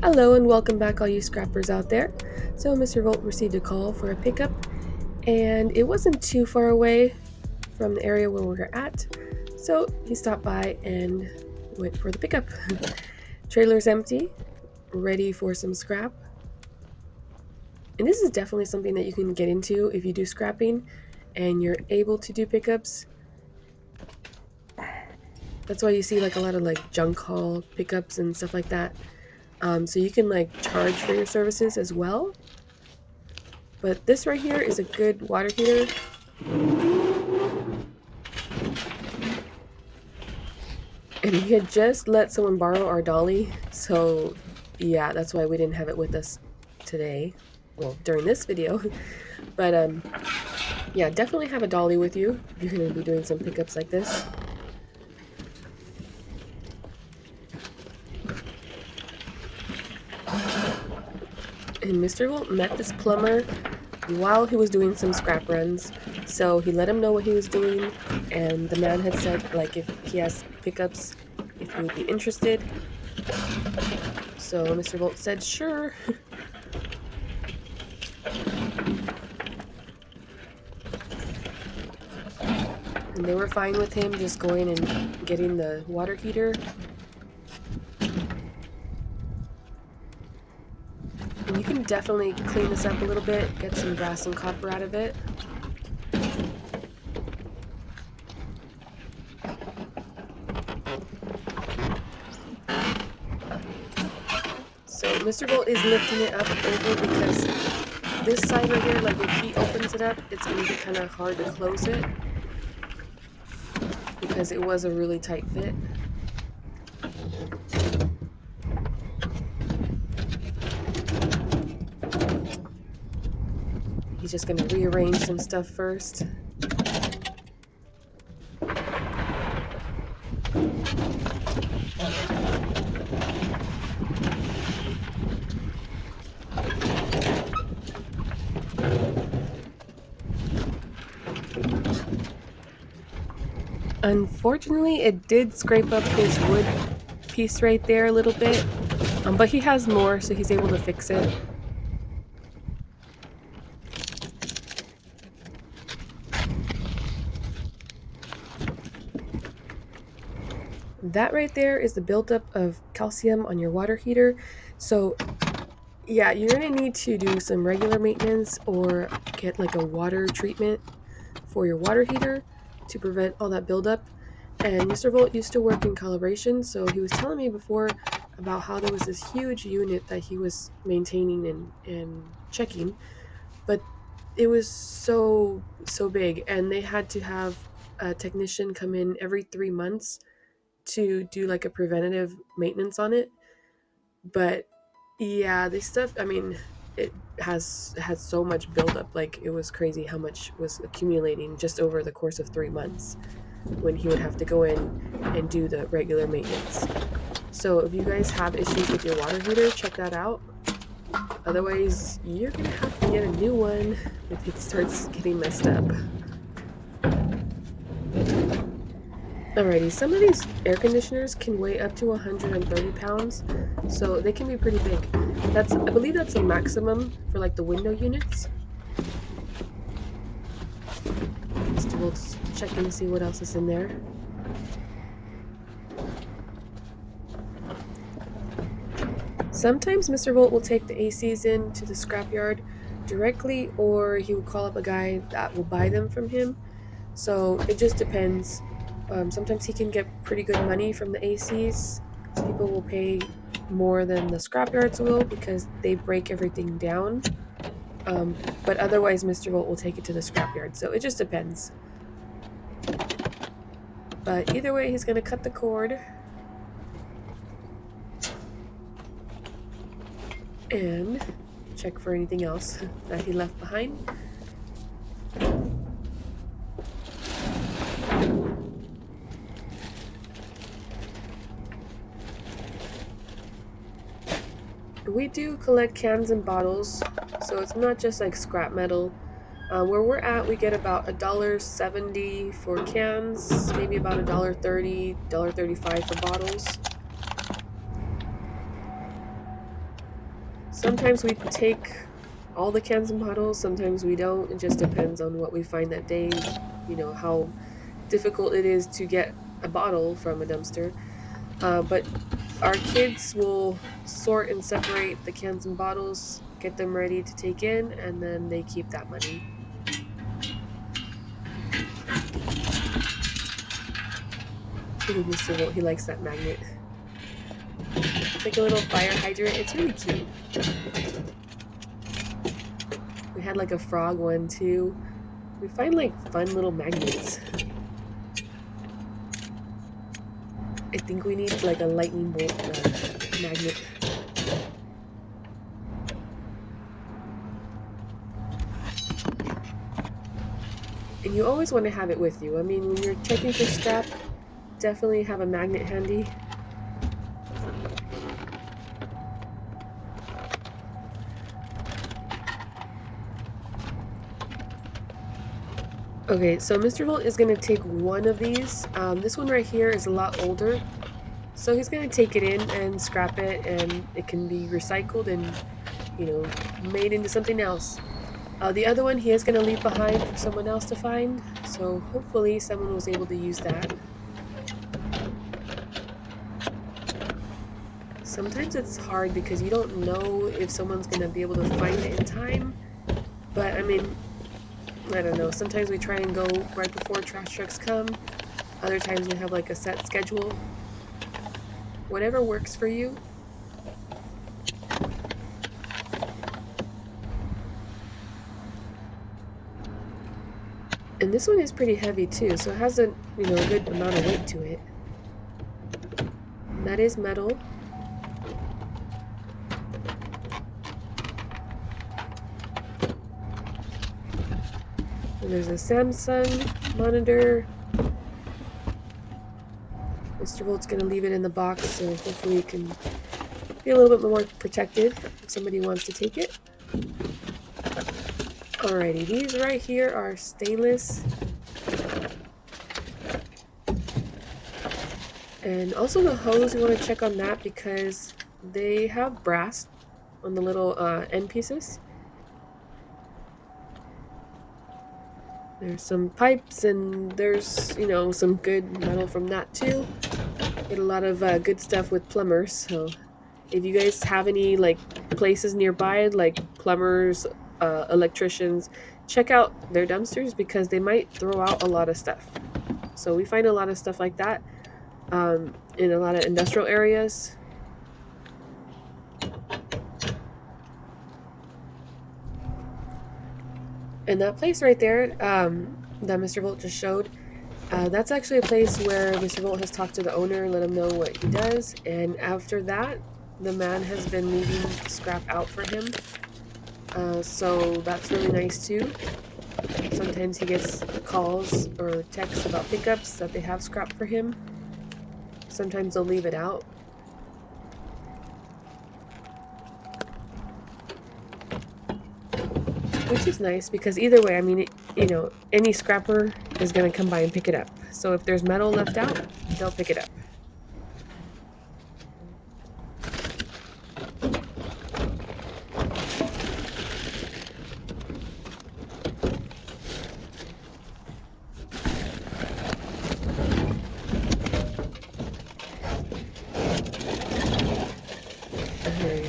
Hello and welcome back, all you scrappers out there. So, Mr. Volt received a call for a pickup, and it wasn't too far away from the area where we were at. So, he stopped by and went for the pickup. Trailer's empty, ready for some scrap. And this is definitely something that you can get into if you do scrapping and you're able to do pickups. That's why you see like a lot of like junk haul pickups and stuff like that. So you can like charge for your services as well. But this right here is a good water heater. And we had just let someone borrow our dolly, so yeah, that's why we didn't have it with us today. Well, during this video. But yeah, definitely have a dolly with you if you're going to be doing some pickups like this. And Mr. Volt met this plumber while he was doing some scrap runs, so he let him know what he was doing, and the man had said like if he has pickups, if he would be interested. So Mr. Volt said sure. And they were fine with him just going and getting the water heater. And you can definitely clean this up a little bit, get some brass and copper out of it. So Mr. Volt is lifting it up over because this side right here, like if he opens it up, it's going to be kind of hard to close it because it was a really tight fit. He's just going to rearrange some stuff first. Unfortunately, it did scrape up his wood piece right there a little bit, but he has more, so he's able to fix it. That right there is the buildup of calcium on your water heater. So yeah, you're gonna need to do some regular maintenance or get like a water treatment for your water heater to prevent all that buildup. And Mr. Volt used to work in calibration, so he was telling me before about how there was this huge unit that he was maintaining and checking, but it was so big, and they had to have a technician come in every 3 months to do like a preventative maintenance on it. But yeah, this stuff, I mean, it has had so much buildup. Like, it was crazy how much was accumulating just over the course of 3 months when he would have to go in and do the regular maintenance. So if you guys have issues with your water heater, check that out. Otherwise, you're gonna have to get a new one if it starts getting messed up. Alrighty, some of these air conditioners can weigh up to 130 pounds, so they can be pretty big. I believe that's a maximum for like the window units. We'll check in to see what else is in there. Sometimes Mr. Volt will take the ACs in to the scrapyard directly, or he will call up a guy that will buy them from him. So it just depends. Sometimes he can get pretty good money from the ACs. People will pay more than the scrapyards will because they break everything down. But otherwise, Mr. Volt will take it to the scrapyard. So it just depends. But either way, he's going to cut the cord. And check for anything else that he left behind. We do collect cans and bottles, so it's not just like scrap metal. Where we're at, we get about $1.70 for cans, maybe about $1.30, 35 $1.35 for bottles. Sometimes we take all the cans and bottles, sometimes we don't. It just depends on what we find that day, how difficult it is to get a bottle from a dumpster. But our kids will sort and separate the cans and bottles, get them ready to take in, and then they keep that money. Mr. Volt, he likes that magnet. It's like a little fire hydrant. It's really cute. We had like a frog one too. We find like fun little magnets. I think we need like a lightning bolt magnet. And you always want to have it with you. I mean, when you're checking for scrap, definitely have a magnet handy. Okay, so Mr. Volt is going to take one of these. This one right here is a lot older. So he's going to take it in and scrap it, and it can be recycled and, made into something else. The other one he is going to leave behind for someone else to find. So hopefully someone was able to use that. Sometimes it's hard because you don't know if someone's going to be able to find it in time. But I mean, I don't know. Sometimes we try and go right before trash trucks come. Other times we have like a set schedule. Whatever works for you. And this one is pretty heavy too, so it has a good amount of weight to it. And that is metal. And there's a Samsung monitor. Mr. Volt's gonna leave it in the box, so hopefully it can be a little bit more protected if somebody wants to take it. Alrighty, these right here are stainless. And also the hose, you want to check on that because they have brass on the little end pieces. There's some pipes and there's, some good metal from that too. Get a lot of good stuff with plumbers, so if you guys have any like places nearby, like plumbers, electricians, check out their dumpsters because they might throw out a lot of stuff. So we find a lot of stuff like that in a lot of industrial areas. And that place right there that Mr. Volt just showed, that's actually a place where Mr. Volt has talked to the owner, let him know what he does, and after that, the man has been leaving scrap out for him. So that's really nice too. Sometimes he gets calls or texts about pickups that they have scrap for him. Sometimes they'll leave it out. Which is nice because either way, I mean, any scrapper is going to come by and pick it up. So if there's metal left out, they'll pick it up.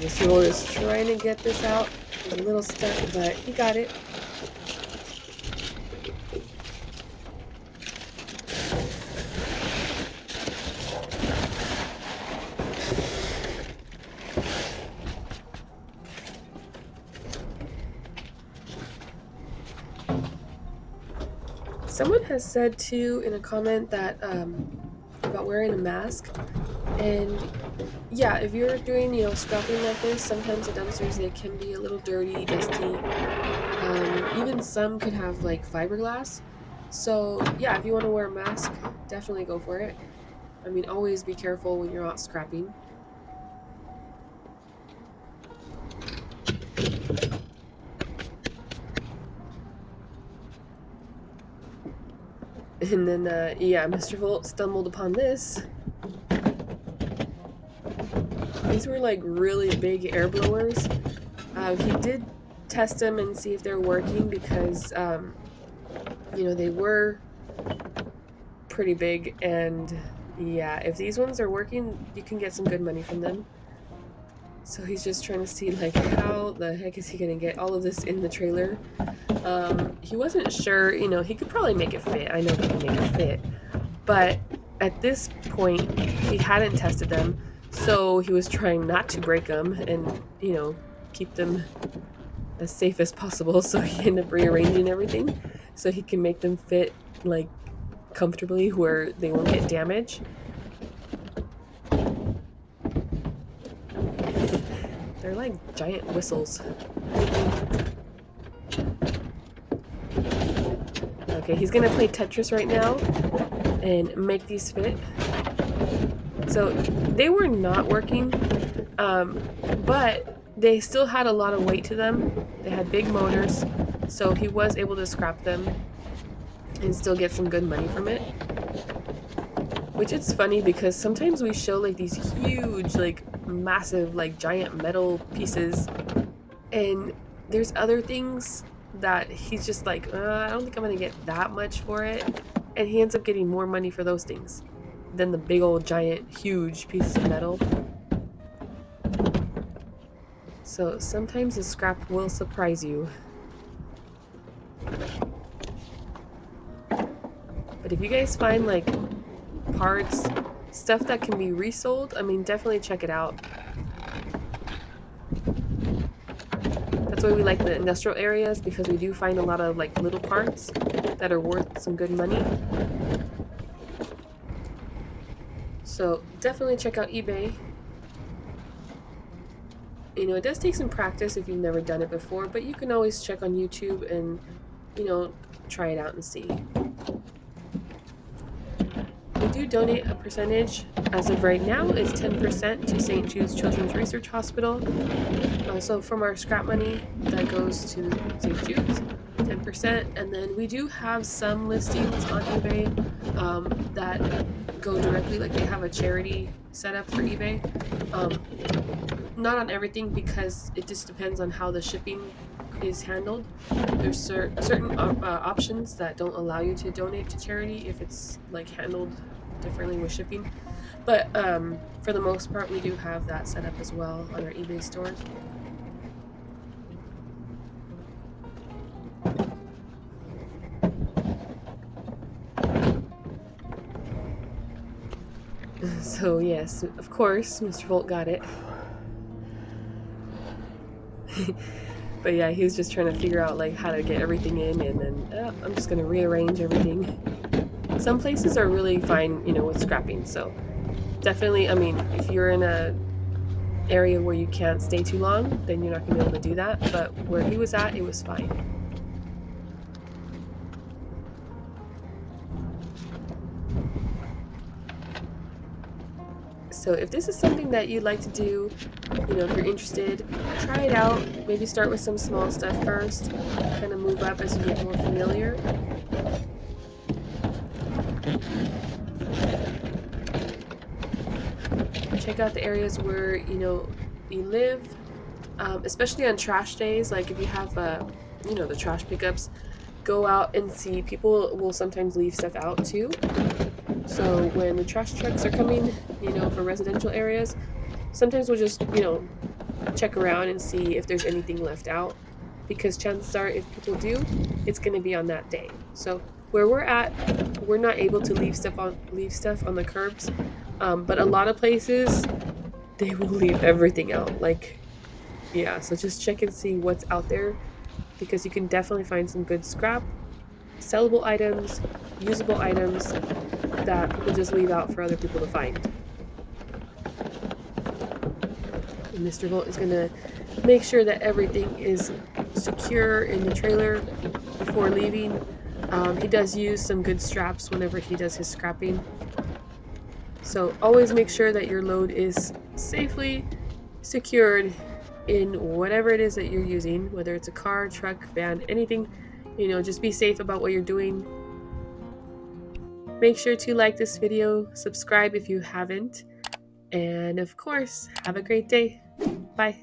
Mr. Will is trying to get this out. He's a little stuck, but he got it. Someone has said too in a comment that about wearing a mask, and yeah, if you're doing scrapping like this, sometimes the dumpsters they can be a little dirty, dusty. Even some could have like fiberglass. So yeah, if you want to wear a mask, definitely go for it. I mean, always be careful when you're out scrapping. And then, yeah, Mr. Volt stumbled upon this. These were like really big air blowers. He did test them and see if they're working because, they were pretty big. And yeah, if these ones are working, you can get some good money from them. So he's just trying to see, like, how the heck is he going to get all of this in the trailer? He wasn't sure, he could probably make it fit. I know he can make it fit. But at this point, he hadn't tested them. So he was trying not to break them and, keep them as safe as possible. So he ended up rearranging everything so he can make them fit, like, comfortably where they won't get damaged. They're like giant whistles. Okay, he's gonna play Tetris right now and make these fit. So they were not working, but they still had a lot of weight to them. They had big motors, so he was able to scrap them and still get some good money from it. Which it's funny because sometimes we show like these huge, like massive, like giant metal pieces, and there's other things that he's just like, I don't think I'm gonna get that much for it, and he ends up getting more money for those things than the big old giant huge pieces of metal. So sometimes the scrap will surprise you. But if you guys find like parts, stuff that can be resold, I mean, definitely check it out. That's why we like the industrial areas, because we do find a lot of like little parts that are worth some good money. So definitely check out eBay. It does take some practice if you've never done it before, but you can always check on YouTube and, try it out and see. We do donate a percentage. As of right now, it's 10% to St. Jude's Children's Research Hospital. So from our scrap money, that goes to St. Jude's, 10%. And then we do have some listings on eBay that go directly, like they have a charity set up for eBay. Not on everything, because it just depends on how the shipping is handled. There's certain options that don't allow you to donate to charity if it's like handled differently with shipping. But for the most part, we do have that set up as well on our eBay stores. So yes, of course, Mr. Volt got it. But yeah, he was just trying to figure out like how to get everything in, and then I'm just gonna rearrange everything. Some places are really fine, with scrapping. So definitely, I mean, if you're in a area where you can't stay too long, then you're not gonna be able to do that. But where he was at, it was fine. So if this is something that you'd like to do, if you're interested, try it out. Maybe start with some small stuff first, kind of move up as you get more familiar. Check out the areas where, you live, especially on trash days. Like if you have, the trash pickups, go out and see. People will sometimes leave stuff out too. So when the trash trucks are coming, for residential areas, sometimes we'll just, check around and see if there's anything left out, because chances are if people do, it's going to be on that day. So where we're at, we're not able to leave stuff on the curbs, but a lot of places they will leave everything out. Like, yeah, so just check and see what's out there, because you can definitely find some good scrap, sellable items, usable items that people just leave out for other people to find. And Mr. Volt is going to make sure that everything is secure in the trailer before leaving. He does use some good straps whenever he does his scrapping. So always make sure that your load is safely secured in whatever it is that you're using, whether it's a car, truck, van, anything. Just be safe about what you're doing. Make sure to like this video, subscribe if you haven't, and of course, have a great day. Bye.